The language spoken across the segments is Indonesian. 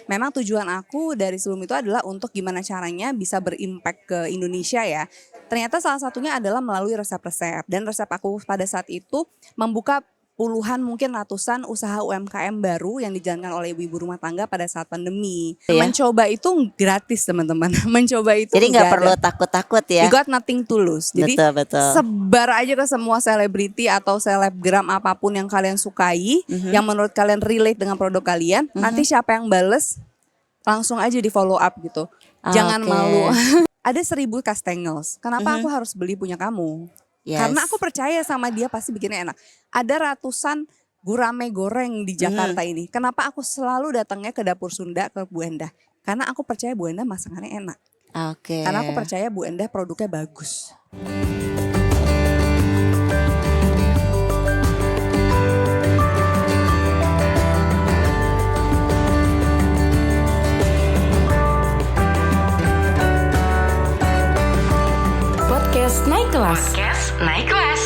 Memang tujuan aku dari sebelum itu adalah untuk gimana caranya bisa berimpact ke Indonesia ya. Ternyata salah satunya adalah melalui resep-resep dan resep aku pada saat itu membuka puluhan mungkin ratusan usaha UMKM baru yang dijalankan oleh ibu-ibu rumah tangga pada saat pandemi. Ya. Mencoba itu gratis teman-teman, mencoba itu Jadi nggak nggak ada. perlu takut-takut You ya. got nothing to lose. Jadi Betul betul. sebar aja ke semua selebriti atau selebgram apapun yang kalian sukai, yang menurut kalian relate dengan produk kalian. Nanti siapa yang bales langsung aja di follow up gitu. Jangan Oke. malu. Ada 1000 kastengels. Kenapa aku harus beli punya kamu? Karena aku Yes. percaya sama dia pasti bikinnya enak. Ada ratusan gurame goreng di Jakarta ini. Kenapa aku selalu datangnya ke dapur Sunda ke Bu Endah? Karena aku percaya Bu Endah masakannya enak. Oke. Karena aku percaya Bu Endah produknya bagus. Podcast Naik Kelas. Podcast Naik Kelas.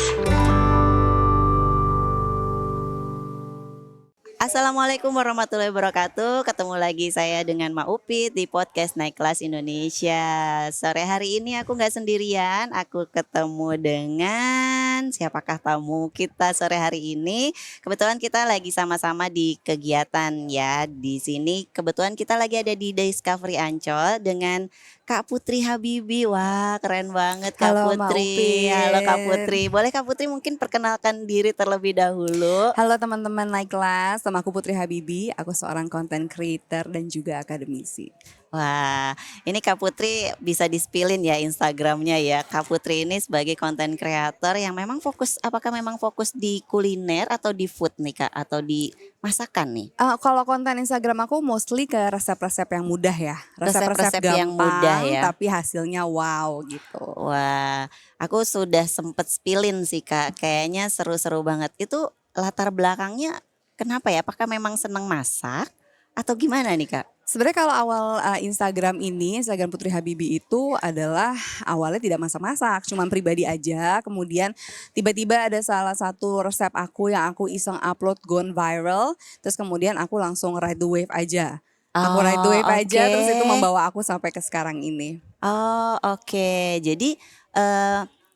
Assalamualaikum warahmatullahi wabarakatuh. Ketemu lagi saya dengan Ma Upit di podcast Naik Kelas Indonesia. Sore hari ini aku nggak sendirian. Aku ketemu dengan siapakah tamu kita sore hari ini? Kebetulan kita lagi sama-sama di kegiatan ya. Di sini kebetulan kita lagi ada di Discovery Ancol dengan Kak Putri Habibi. Wah, keren banget Kak Halo, Ma Putri. Upit. Halo Kak Putri. Boleh Kak Putri mungkin perkenalkan diri terlebih dahulu? Halo teman-teman Naik Kelas, nama aku Putri Habibi, aku seorang content creator dan juga akademisi. Wah, ini Kak Putri bisa di-spillin ya Instagramnya ya. Kak Putri ini sebagai content creator yang memang fokus, apakah memang fokus di kuliner atau di food nih Kak? Atau di masakan nih? Kalau konten Instagram aku mostly ke resep-resep yang mudah ya, Resep-resep resep-resep yang mudah gampang ya. tapi hasilnya wow gitu. Wah, aku sudah sempet spillin sih Kak. Kayaknya seru-seru banget. Itu latar belakangnya kenapa ya? Apakah memang senang masak atau gimana nih Kak? Sebenarnya kalau awal Instagram ini, Instagram Putri Habibi itu adalah awalnya tidak masak-masak, cuman pribadi aja. Kemudian tiba-tiba ada salah satu resep aku yang aku iseng upload gone viral, terus kemudian aku langsung ride the wave aja. Aku ride the Oh, wave aja, oke. terus itu membawa aku sampai ke sekarang ini. Oh, oke. Jadi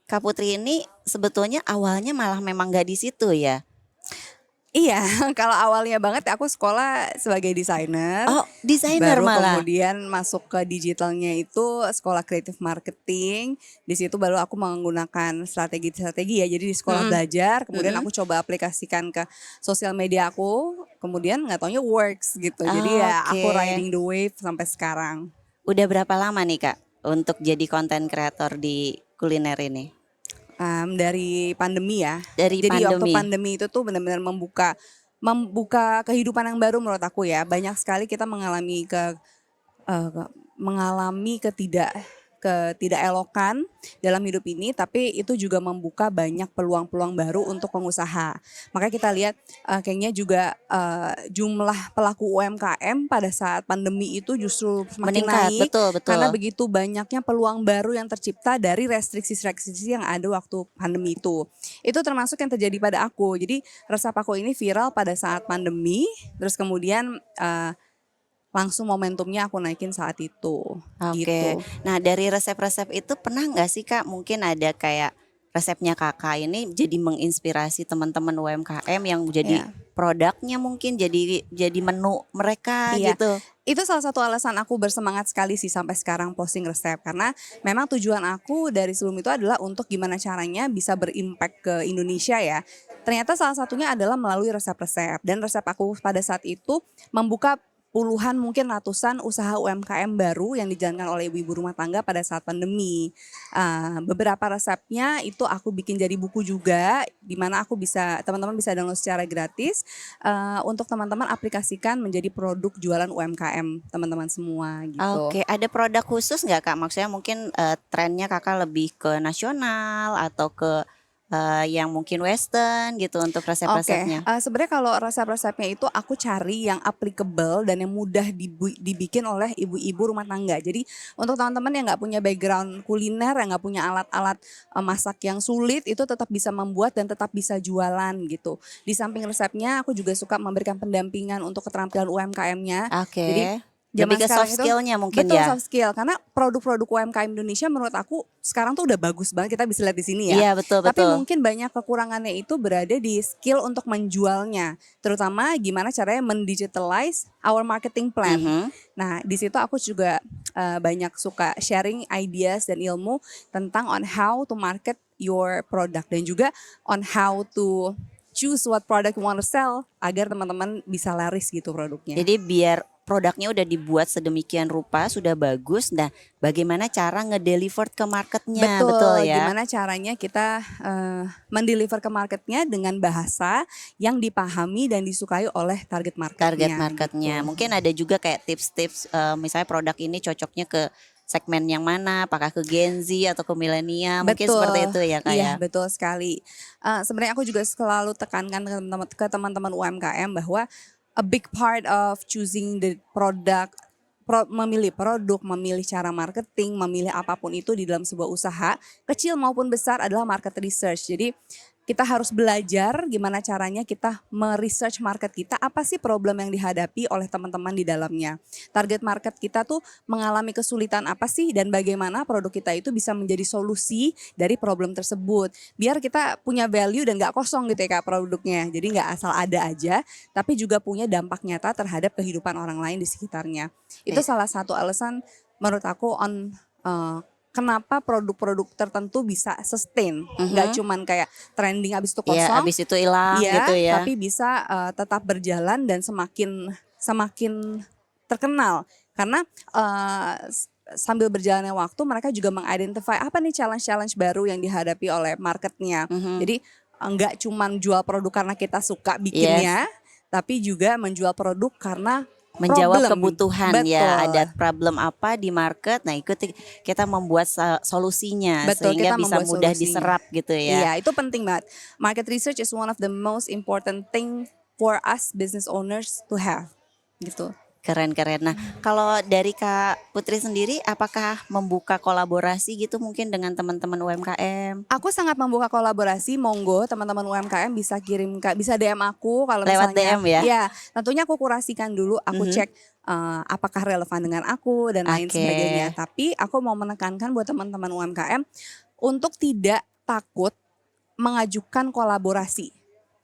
Kak Putri ini sebetulnya awalnya malah memang gak di situ ya? Iya, kalau awalnya banget aku sekolah sebagai desainer. Oh, desainer Baru malah. kemudian masuk ke digitalnya itu sekolah creative marketing. Di situ baru aku menggunakan strategi-strategi ya. Jadi di sekolah belajar, kemudian aku coba aplikasikan ke sosial media aku. Kemudian nggak taunya works gitu. Jadi ya Oke. aku riding the wave sampai sekarang. Udah berapa lama nih Kak untuk jadi content creator di kuliner ini? Dari pandemi ya. Dari Jadi waktu pandemi. pandemi itu tuh benar-benar membuka kehidupan yang baru menurut aku ya. Banyak sekali kita mengalami ketidakelokan dalam hidup ini, tapi itu juga membuka banyak peluang-peluang baru untuk pengusaha. Makanya kita lihat kayaknya juga jumlah pelaku UMKM pada saat pandemi itu justru semakin Meningkat, naik betul. karena begitu banyaknya peluang baru yang tercipta dari restriksi-restriksi yang ada waktu pandemi itu. Itu termasuk yang terjadi pada aku. Jadi resep aku ini viral pada saat pandemi, terus kemudian langsung momentumnya aku naikin saat itu, Oke. gitu. Nah, dari resep-resep itu pernah nggak sih Kak mungkin ada kayak resepnya Kakak ini jadi menginspirasi teman-teman UMKM yang jadi Iya. produknya mungkin jadi menu mereka Iya, gitu. itu salah satu alasan aku bersemangat sekali sih sampai sekarang posting resep. Karena memang tujuan aku dari sebelum itu adalah untuk gimana caranya bisa berimpact ke Indonesia ya. Ternyata salah satunya adalah melalui resep-resep. Dan resep aku pada saat itu membuka puluhan mungkin ratusan usaha UMKM baru yang dijalankan oleh ibu-ibu rumah tangga pada saat pandemi. Beberapa resepnya itu aku bikin jadi buku juga, di mana teman-teman bisa download secara gratis untuk teman-teman aplikasikan menjadi produk jualan UMKM teman-teman semua gitu. Oke, ada produk khusus nggak Kak? Maksudnya mungkin trennya Kakak lebih ke nasional atau ke yang mungkin western gitu untuk Oke, resep-resepnya? sebenarnya kalau resep-resepnya itu aku cari yang applicable dan yang mudah dibikin oleh ibu-ibu rumah tangga. Jadi untuk teman-teman yang nggak punya background kuliner, yang nggak punya alat-alat masak yang sulit, itu tetap bisa membuat dan tetap bisa jualan gitu. Di samping resepnya, aku juga suka memberikan pendampingan untuk keterampilan UMKM-nya. Jadi Oke. zaman Lebih ke sekarang soft itu skill-nya mungkin betul ya? soft skill karena produk-produk UMKM Indonesia menurut aku sekarang tuh udah bagus banget, kita bisa lihat di sini ya. Iya, betul Tapi betul. mungkin banyak kekurangannya itu berada di skill untuk menjualnya, terutama gimana caranya mendigitalize our marketing plan. Mhm. Nah, di situ aku juga banyak suka sharing ideas dan ilmu tentang on how to market your product dan juga on how to choose what product you want to sell agar teman-teman bisa laris gitu produknya. Jadi biar produknya udah dibuat sedemikian rupa, sudah bagus. Nah, bagaimana cara ngedeliver ke marketnya, betul Betul, ya? gimana caranya kita mendeliver ke marketnya dengan bahasa yang dipahami dan disukai oleh target Target marketnya marketnya. gitu. Mungkin ada juga kayak tips-tips, misalnya produk ini cocoknya ke segmen yang mana, apakah ke Gen Z atau ke milenial, mungkin seperti Betul, itu ya Kak iya ya? betul sekali. Sebenarnya aku juga selalu tekankan ke teman-teman UMKM bahwa a big part of choosing the product, memilih produk, memilih cara marketing, memilih apapun itu di dalam sebuah usaha, kecil maupun besar adalah market research. Jadi kita harus belajar gimana caranya kita meresearch market kita, apa sih problem yang dihadapi oleh teman-teman di dalamnya. Target market kita tuh mengalami kesulitan apa sih dan bagaimana produk kita itu bisa menjadi solusi dari problem tersebut. Biar kita punya value dan gak kosong gitu ya Kak produknya. Jadi gak asal ada aja, tapi juga punya dampak nyata terhadap kehidupan orang lain di sekitarnya. Itu Eh, salah satu alasan menurut aku kenapa produk-produk tertentu bisa sustain, nggak mhm. cuman kayak trending habis itu Ya, kosong, abis itu hilang iya, gitu ya? tapi bisa tetap berjalan dan semakin semakin terkenal karena sambil berjalannya waktu mereka juga mengidentify apa nih challenge-challenge baru yang dihadapi oleh marketnya. Mhm. Jadi nggak cuman jual produk karena kita suka Yes. bikinnya, tapi juga menjual produk karena Menjawab problem. kebutuhan ya, ada Betul. problem apa di market, nah ikuti kita membuat solusinya Betul, sehingga kita bisa membuat mudah solusinya. diserap gitu ya. Iya, itu penting banget. Market research is one of the most important thing for us business owners to have. Gitu. Keren-keren. Nah, kalau dari Kak Putri sendiri apakah membuka kolaborasi gitu mungkin dengan teman-teman UMKM? Aku sangat membuka kolaborasi, monggo teman-teman UMKM bisa bisa DM aku kalau Lewat misalnya, DM ya? ya tentunya aku kurasikan dulu, aku Mhm. cek apakah relevan dengan aku dan lain Oke. sebagainya. Tapi aku mau menekankan buat teman-teman UMKM untuk tidak takut mengajukan kolaborasi.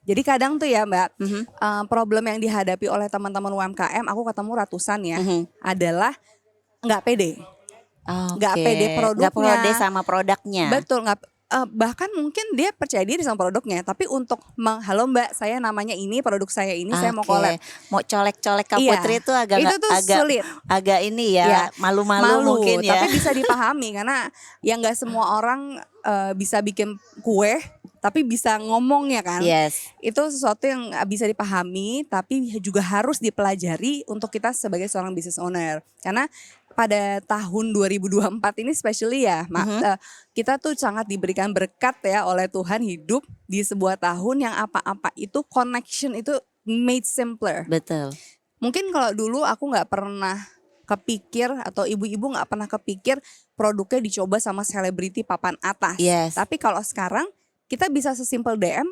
Jadi kadang tuh ya Mbak, Mhm. problem yang dihadapi oleh teman-teman UMKM, aku ketemu ratusan ya, Mhm. adalah nggak pede. Nggak Oke, pede nggak pede produknya, sama produknya. betul nggak, bahkan mungkin dia percaya diri sama produknya, tapi untuk halo Mbak, saya namanya ini, produk saya ini, saya mau collab. Oke, mau colek-colek Kak Putri Iya, itu agak itu nggak tuh agak sulit. agak ini Ya, ya, malu-malu malu, mungkin ya. tapi bisa dipahami karena ya nggak semua orang bisa bikin kue, tapi bisa ngomong ya kan. Yes. Itu sesuatu yang bisa dipahami, tapi juga harus dipelajari untuk kita sebagai seorang business owner. Karena pada tahun 2024 ini especially ya, Mhm. kita tuh sangat diberikan berkat ya oleh Tuhan hidup di sebuah tahun yang apa-apa itu connection itu made simpler. Betul. Mungkin kalau dulu aku nggak pernah kepikir atau ibu-ibu nggak pernah kepikir produknya dicoba sama selebriti papan atas. Yes. Tapi kalau sekarang kita bisa sesimpel DM,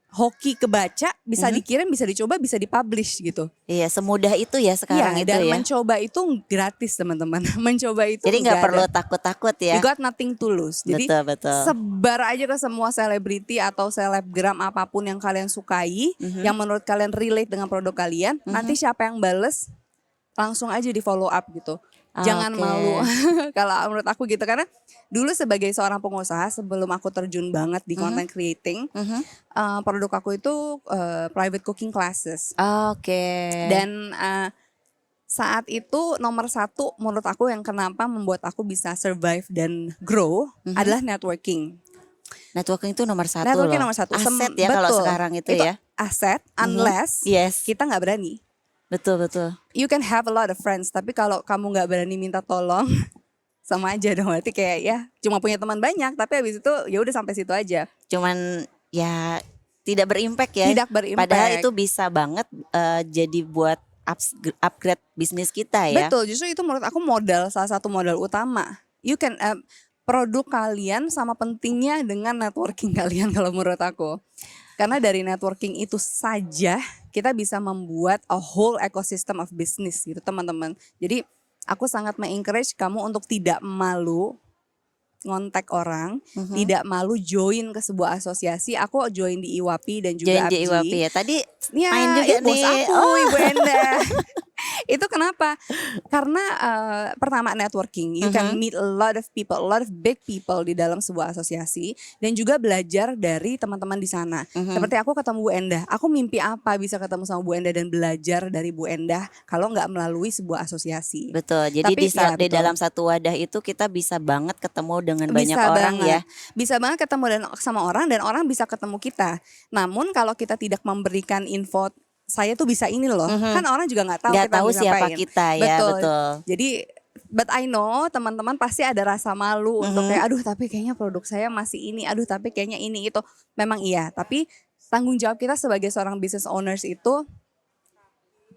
hoki kebaca, bisa Mhm. dikirim, bisa dicoba, bisa dipublish gitu. Iya, semudah itu ya sekarang Iya, itu dan ya. mencoba itu gratis teman-teman. Mencoba itu Jadi nggak nggak ada. perlu takut-takut You ya. got nothing to lose. Jadi Betul betul. sebar aja ke semua selebriti atau selebgram apapun yang kalian sukai, Mhm. yang menurut kalian relate dengan produk kalian. Nanti Mhm. siapa yang bales, langsung aja di follow up gitu. Jangan Oke. malu. Kalau menurut aku gitu, karena dulu sebagai seorang pengusaha sebelum aku terjun banget di Mhm. content creating, Mhm. produk aku itu private cooking classes. Oke. Dan saat itu nomor satu menurut aku yang kenapa membuat aku bisa survive dan grow Mhm. adalah networking. Networking itu nomor satu Networking loh. nomor satu. Aset ya kalau Betul. sekarang itu Itu ya. aset Mhm. unless Yes. kita nggak berani. Betul betul. You can have a lot of friends, tapi kalau kamu nggak berani minta tolong, sama aja dong, berarti kayak ya cuma punya teman banyak tapi habis itu ya udah sampai situ aja. Cuman ya tidak berimpact ya. Tidak berimpact. Padahal itu bisa banget jadi buat upgrade bisnis kita ya. Betul, justru itu menurut aku salah satu modal utama. You can produk kalian sama pentingnya dengan networking kalian kalau menurut aku. Karena dari networking itu saja kita bisa membuat a whole ecosystem of business gitu teman-teman. Jadi aku sangat mengencourage kamu untuk tidak malu ngontak orang, tidak malu join ke sebuah asosiasi. Aku join di IWAPI dan juga Join di APJI. IWAPI ya. Tadi Ya, main juga bos nih. aku, Ibu Enda. Itu kenapa? Karena pertama networking, you can meet a lot of people, a lot of big people di dalam sebuah asosiasi dan juga belajar dari teman-teman di sana. Seperti aku ketemu Bu Endah, aku mimpi apa bisa ketemu sama Bu Endah dan belajar dari Bu Endah kalau nggak melalui sebuah asosiasi. Betul. Jadi Tapi, ya, di betul. dalam satu wadah itu kita bisa banget ketemu dengan banyak Bisa orang banget. ya. Bisa banget ketemu sama orang dan orang bisa ketemu kita. Namun kalau kita tidak memberikan info saya tuh bisa ini loh, kan orang juga nggak tahu Nggak kita tahu bisa siapa ngapain. kita ya, betul. Jadi but I know teman-teman pasti ada rasa malu untuk kayak aduh tapi kayaknya produk saya masih ini, aduh tapi kayaknya ini itu. Memang iya, tapi tanggung jawab kita sebagai seorang business owners itu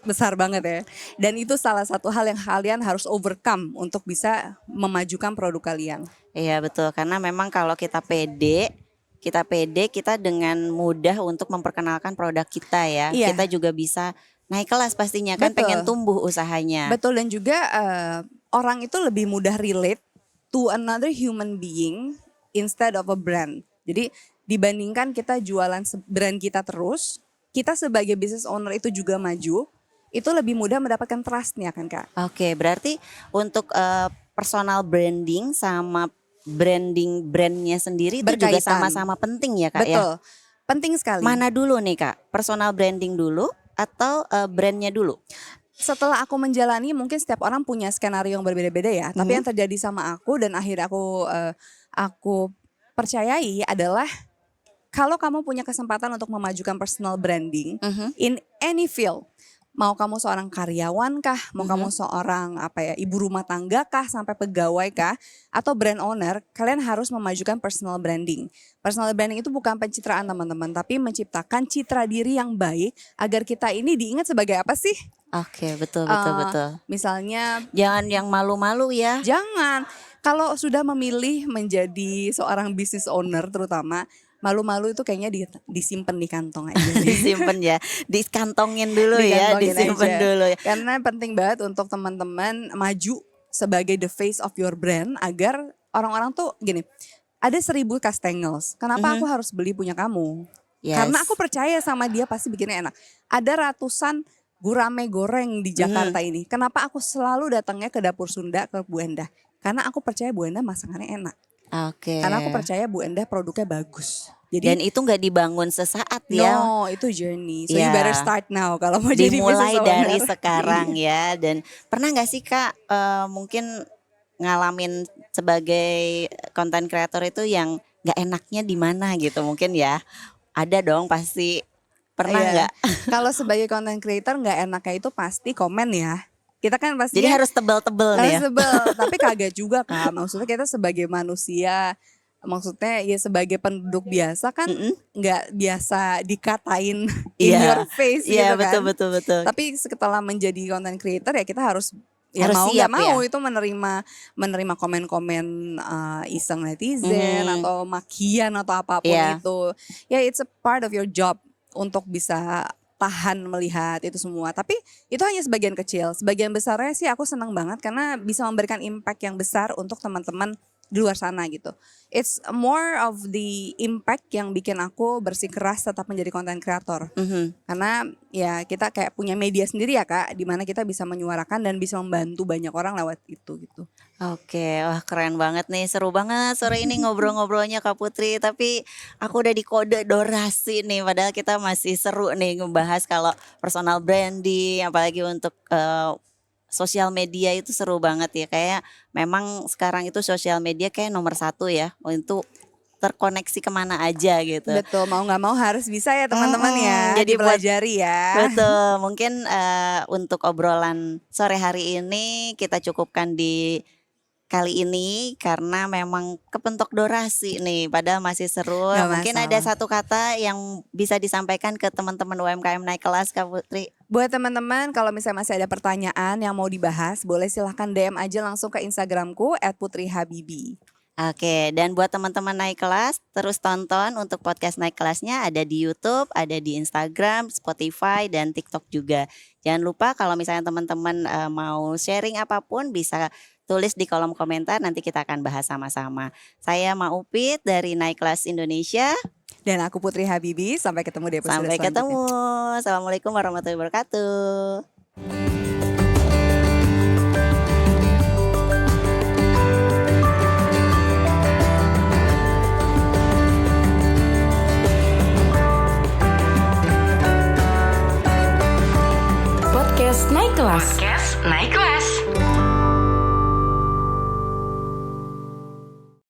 besar banget ya. Dan itu salah satu hal yang kalian harus overcome untuk bisa memajukan produk kalian. Iya betul, karena memang kalau kita pede, kita dengan mudah untuk memperkenalkan produk kita ya. Iya. Kita juga bisa naik kelas pastinya kan, Betul. pengen tumbuh usahanya. Betul, dan juga orang itu lebih mudah relate to another human being instead of a brand. Jadi dibandingkan kita jualan brand kita terus, kita sebagai business owner itu juga maju, itu lebih mudah mendapatkan trust-nya kan Kak. Oke, berarti untuk personal branding sama brandnya sendiri itu juga Berkaitan. sama-sama penting ya Kak ya. Betul, penting sekali. Mana dulu nih Kak? Personal branding dulu atau brandnya dulu? Setelah aku menjalani, mungkin setiap orang punya skenario yang berbeda-beda ya. Tapi yang terjadi sama aku dan akhirnya aku percayai adalah kalau kamu punya kesempatan untuk memajukan personal branding in any field, mau kamu seorang karyawan kah, mau kamu seorang ibu rumah tangga kah, sampai pegawai kah, atau brand owner, kalian harus memajukan personal branding. Personal branding itu bukan pencitraan teman-teman, tapi menciptakan citra diri yang baik agar kita ini diingat sebagai apa sih? Oke, betul. Misalnya Jangan yang malu-malu ya. jangan, kalau sudah memilih menjadi seorang business owner terutama, malu-malu itu kayaknya disimpan di kantong aja. Disimpan ya, dikantongin dulu ya, Dikantongin disimpan aja. dulu ya. Karena penting banget untuk teman-teman maju sebagai the face of your brand agar orang-orang tuh gini, ada 1000 kastengels, kenapa aku harus beli punya kamu? Yes. Karena aku percaya sama dia pasti bikinnya enak. Ada ratusan gurame goreng di Jakarta ini, kenapa aku selalu datangnya ke Dapur Sunda ke Bu Endah? Karena aku percaya Bu Endah masakannya enak. Oke. Karena aku percaya Bu Endah produknya bagus. Jadi Dan itu nggak dibangun sesaat ya. no, itu journey. So Ya. you better start now kalau mau jadi Dimulai business dari owner. sekarang ya. Dan pernah nggak sih Kak mungkin ngalamin sebagai content creator itu yang nggak enaknya di mana gitu mungkin ya? Ada dong pasti. Pernah Iya. nggak? Kalau sebagai content creator nggak enaknya itu pasti komen ya. Kita kan pasti Jadi harus tebel-tebel nih ya. sebel, tapi kagak juga kan. Maksudnya kita sebagai manusia, maksudnya ya sebagai penduduk biasa kan nggak biasa dikatain in Iya. your face Iya gitu kan. betul. Tapi setelah menjadi content creator ya kita harus Harus mau siap nggak mau ya. itu menerima komen-komen iseng netizen atau makian atau apapun Iya. itu. Ya it's a part of your job untuk bisa tahan melihat itu semua. Tapi itu hanya sebagian kecil. Sebagian besarnya sih aku senang banget karena bisa memberikan impact yang besar untuk teman-teman di luar sana gitu. It's more of the impact yang bikin aku bersikeras tetap menjadi content creator. Karena ya kita kayak punya media sendiri ya Kak, di mana kita bisa menyuarakan dan bisa membantu banyak orang lewat itu gitu. Oke, wah keren banget nih, seru banget sore ini ngobrol-ngobrolnya Kak Putri. Tapi aku udah di kode durasi nih, padahal kita masih seru nih ngebahas kalau personal branding, apalagi untuk sosial media itu seru banget ya. Kayak memang sekarang itu sosial media kayak nomor 1 ya untuk terkoneksi kemana aja gitu. Betul, mau nggak mau harus bisa ya teman-teman ya. Jadi buat- dipelajari ya. Betul, mungkin untuk obrolan sore hari ini kita cukupkan di kali ini karena memang kepentok durasi nih, padahal masih seru. Nggak Mungkin masalah. ada satu kata yang bisa disampaikan ke teman-teman UMKM naik kelas, Kak Putri. Buat teman-teman, kalau misalnya masih ada pertanyaan yang mau dibahas, boleh silahkan DM aja langsung ke Instagramku @putrihabibi. Oke, dan buat teman-teman naik kelas, terus tonton untuk podcast naik kelasnya ada di YouTube, ada di Instagram, Spotify, dan TikTok juga. Jangan lupa kalau misalnya teman-teman mau sharing apapun bisa tulis di kolom komentar, nanti kita akan bahas sama-sama. Saya Maupit dari Naik Kelas Indonesia. Dan aku Putri Habibi, sampai ketemu di episode Sampai selanjutnya. ketemu. Assalamualaikum warahmatullahi wabarakatuh. Podcast Naik Kelas. Podcast Naik Kelas.